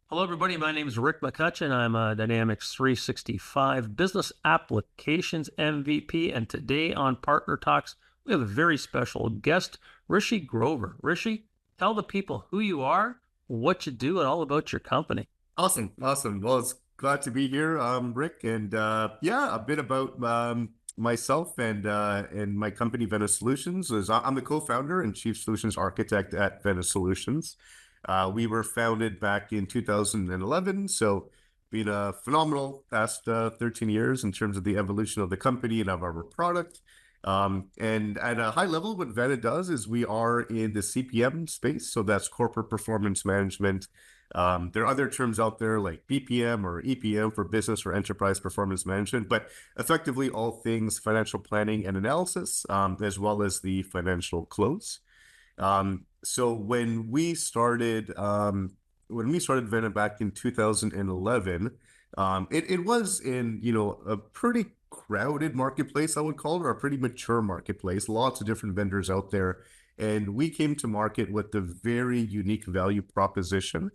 Hello, everybody. My name is Rick McCutcheon. I'm a Dynamics 365 Business Applications MVP. And today on Partner Talks, we have a very special guest, Rishi Grover. Rishi, tell the people who you are, what you do, and all about your company. Awesome, awesome. Well, it's glad to be here, Rick, and yeah, a bit about myself and my company, Vena Solutions. I'm the co-founder and chief solutions architect at Vena Solutions. We were founded back in 2011, so been a phenomenal past 13 years in terms of the evolution of the company and of our product. And at a high level, what Vena does is we are in the CPM space, so that's corporate performance management. There are other terms out there like BPM or EPM for business or enterprise performance management, but effectively all things financial planning and analysis, as well as the financial close. So when we started Vena back in 2011, it was in, a pretty crowded marketplace, I would call it, or a pretty mature marketplace, lots of different vendors out there. And we came to market with the very unique value proposition,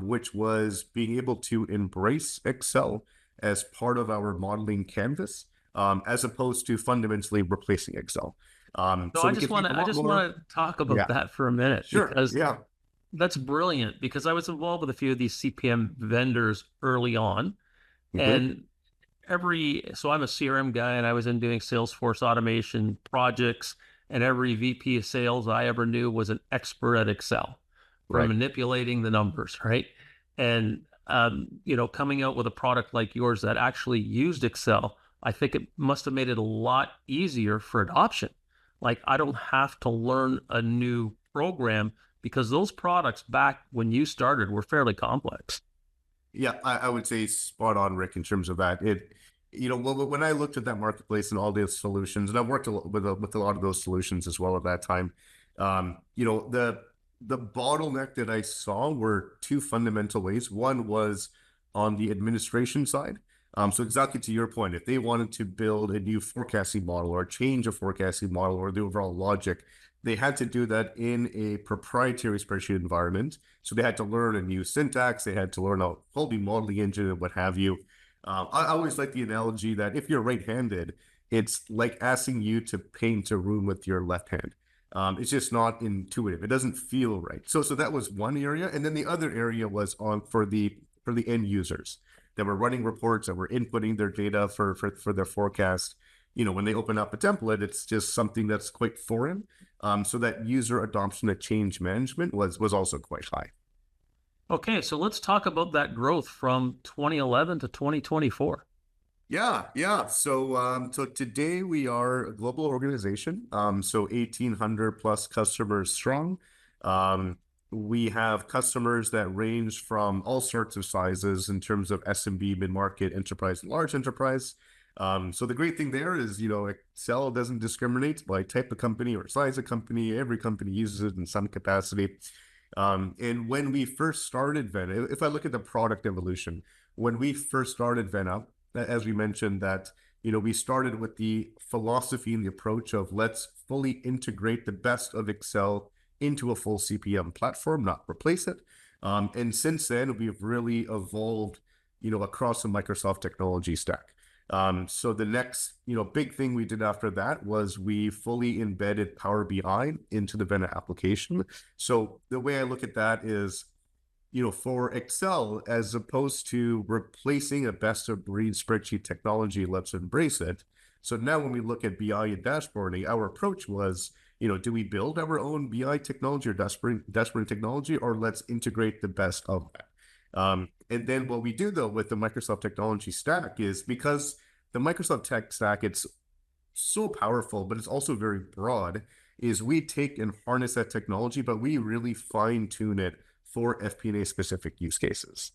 which was being able to embrace Excel as part of our modeling canvas, as opposed to fundamentally replacing Excel. So So I we just can want think a to I lot just more. want to talk about Yeah, that for a minute sure. because Yeah. that's brilliant. Because I was involved with a few of these CPM vendors early on, Hmm. and so I'm a CRM guy and I was in doing Salesforce automation projects, and every VP of sales I ever knew was an expert at Excel for Right. manipulating the numbers, right? And coming out with a product like yours that actually used Excel, I think it must have made it a lot easier for adoption. Like I don't have to learn a new program because those products back when you started were fairly complex. Yeah, I would say spot on, Rick, in terms of that. When I looked at that marketplace and all those solutions, and I've worked with a lot of those solutions as well at that time. The bottleneck that I saw were two fundamental ways. One was on the administration side. So exactly to your point, if they wanted to build a new forecasting model or change a forecasting model or the overall logic, they had to do that in a proprietary spreadsheet environment. So they had to learn a new syntax, they had to learn a whole new modeling engine and what have you. I always like the analogy that if you're right-handed, it's like asking you to paint a room with your left hand. It's just not intuitive. It doesn't feel right. So that was one area, and then the other area was on for the end users that were running reports, that were inputting their data for their forecast. When they open up a template, it's just something that's quite foreign. So that user adoption of change management was also quite high. Okay, so let's talk about that growth from 2011 to 2024. Yeah, yeah. So today we are a global organization. So 1,800 plus customers strong. Um, we have customers that range from all sorts of sizes in terms of SMB, mid-market, enterprise, and large enterprise. So the great thing there is, Excel doesn't discriminate by type of company or size of company. Every company uses it in some capacity. And when we first started Vena, if I look at the product evolution, when we first started Vena, as we mentioned that, we started with the philosophy and the approach of let's fully integrate the best of Excel into a full CPM platform, not replace it. And since then, we've really evolved, across the Microsoft technology stack. So the next, big thing we did after that was we fully embedded Power BI into the Vena application. So the way I look at that is, for Excel, as opposed to replacing a best of breed spreadsheet technology, let's embrace it. So now when we look at BI and dashboarding, our approach was, do we build our own BI technology or dashboarding technology, or let's integrate the best of that? And then what we do though with the Microsoft technology stack is because the Microsoft tech stack, it's so powerful, but it's also very broad, is we take and harness that technology, but we really fine tune it for FP&A specific use cases.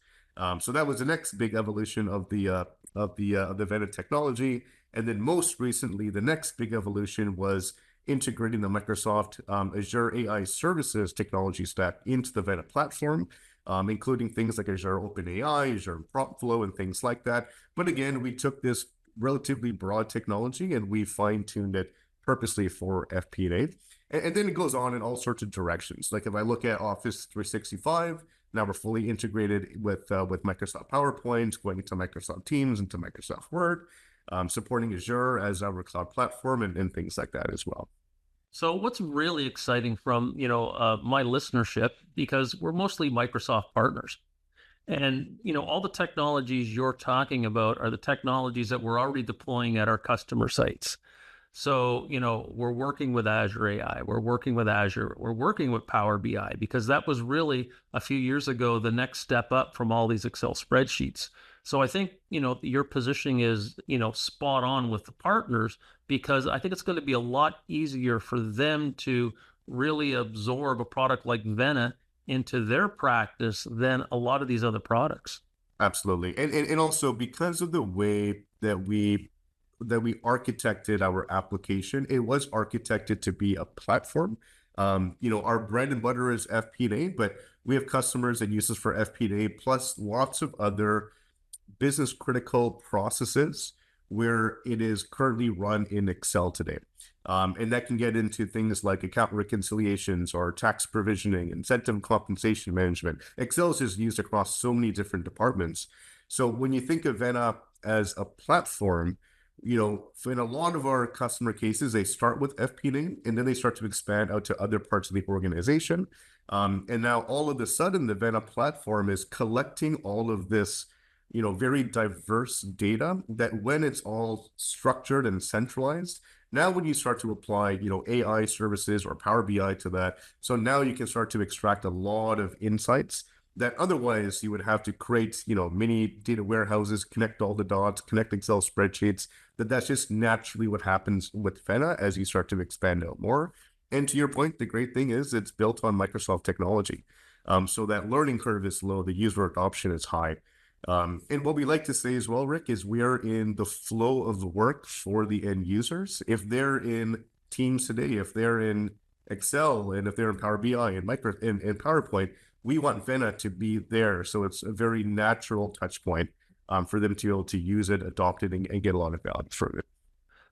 So that was the next big evolution of the Vena technology. And then most recently, the next big evolution was integrating the Microsoft Azure AI services technology stack into the Vena platform, including things like Azure OpenAI, Azure Prompt Flow, and things like that. But again, we took this relatively broad technology and we fine-tuned it purposely for FP&A. And then it goes on in all sorts of directions. Like if I look at Office 365, Now we're fully integrated with Microsoft PowerPoint, going into Microsoft Teams, into Microsoft Word, supporting Azure as our cloud platform, and things like that as well. So what's really exciting from, my listenership, because we're mostly Microsoft partners. And, all the technologies you're talking about are the technologies that we're already deploying at our customer sites. So, we're working with Azure AI, we're working with Azure, we're working with Power BI, because that was really a few years ago the next step up from all these Excel spreadsheets. So I think, your positioning is, spot on with the partners, because I think it's going to be a lot easier for them to really absorb a product like Vena into their practice than a lot of these other products. Absolutely. And also because of the way that we architected our application, it was architected to be a platform. Our bread and butter is FP&A, but we have customers that use us for FP&A plus lots of other business critical processes where it is currently run in Excel today. And that can get into things like account reconciliations or tax provisioning, incentive compensation management. Excel is just used across so many different departments. So when you think of Vena as a platform, in a lot of our customer cases, they start with FP&A and then they start to expand out to other parts of the organization. And now all of a sudden, the Vena platform is collecting all of this very diverse data that when it's all structured and centralized, now when you start to apply, AI services or Power BI to that, so now you can start to extract a lot of insights that otherwise you would have to create, mini data warehouses, connect all the dots, connect Excel spreadsheets, that's just naturally what happens with Vena as you start to expand out more. And to your point, the great thing is it's built on Microsoft technology. So that learning curve is low, the user adoption is high. And what we like to say as well, Rick, is we are in the flow of the work for the end users. If they're in Teams today, if they're in Excel, and if they're in Power BI and and PowerPoint, we want Vena to be there. So it's a very natural touch point for them to be able to use it, adopt it, and get a lot of value from it.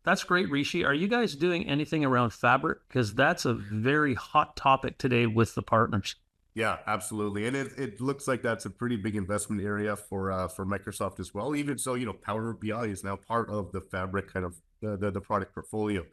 That's great, Rishi. Are you guys doing anything around fabric? Because that's a very hot topic today with the partners. Yeah, absolutely. And it looks like that's a pretty big investment area for Microsoft as well. Even so, Power BI is now part of the Fabric kind of the product portfolio.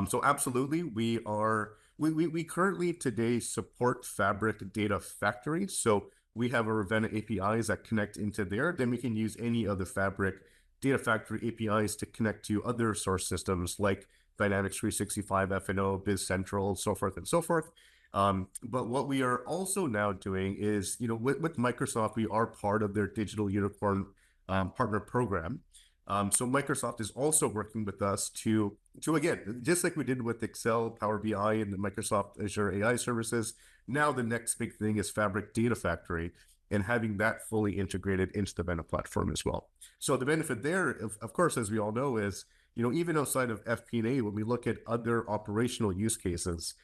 So absolutely, we currently today support Fabric Data Factory. So we have our Vena APIs that connect into there. Then we can use any of the Fabric Data Factory APIs to connect to other source systems like Dynamics 365 F&O, Biz Central, so forth and so forth. But what we are also now doing is, with Microsoft, we are part of their digital unicorn partner program. So Microsoft is also working with us to again, just like we did with Excel, Power BI, and the Microsoft Azure AI services. Now the next big thing is Fabric Data Factory and having that fully integrated into the Vena platform as well. So the benefit there, of course, as we all know, is even outside of FP&A, when we look at other operational use cases,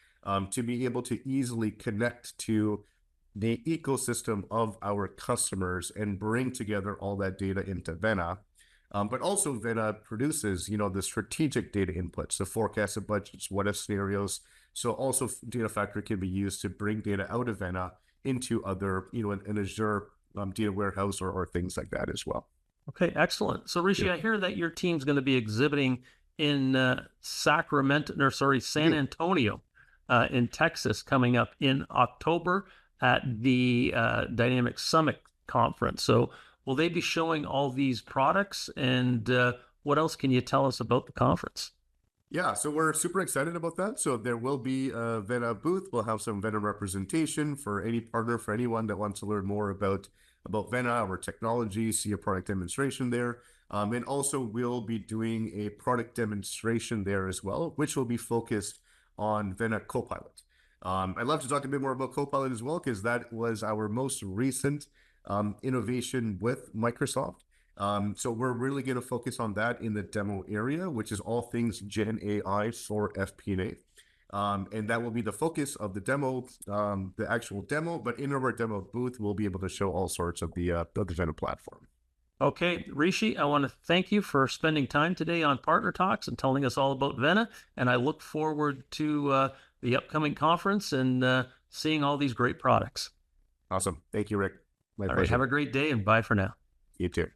to be able to easily connect to the ecosystem of our customers and bring together all that data into Vena. But also Vena produces, the strategic data inputs, the forecasted budgets, what if scenarios. So also Data Factory can be used to bring data out of Vena into other, an Azure data warehouse or things like that as well. Okay, excellent. So Rishi, Yeah. I hear that your team's going to be exhibiting in San Antonio, in Texas, coming up in October at the Dynamics Summit conference. So will they be showing all these products? And what else can you tell us about the conference? Yeah, so we're super excited about that. So there will be a Vena booth. We'll have some Vena representation for any partner, for anyone that wants to learn more about Vena, our technology, see a product demonstration there. And also we'll be doing a product demonstration there as well, which will be focused on Vena Copilot. I'd love to talk a bit more about Copilot as well, because that was our most recent innovation with Microsoft. So we're really going to focus on that in the demo area, which is all things Gen AI for FP&A. And that will be the focus of the demo, the actual demo. But in our demo booth, we'll be able to show all sorts of the Vena platform. Okay, Rishi, I want to thank you for spending time today on Partner Talks and telling us all about Vena. And I look forward to the upcoming conference and seeing all these great products. Awesome. Thank you, Rick. My All right. Have pleasure. a great day and bye for now. You too.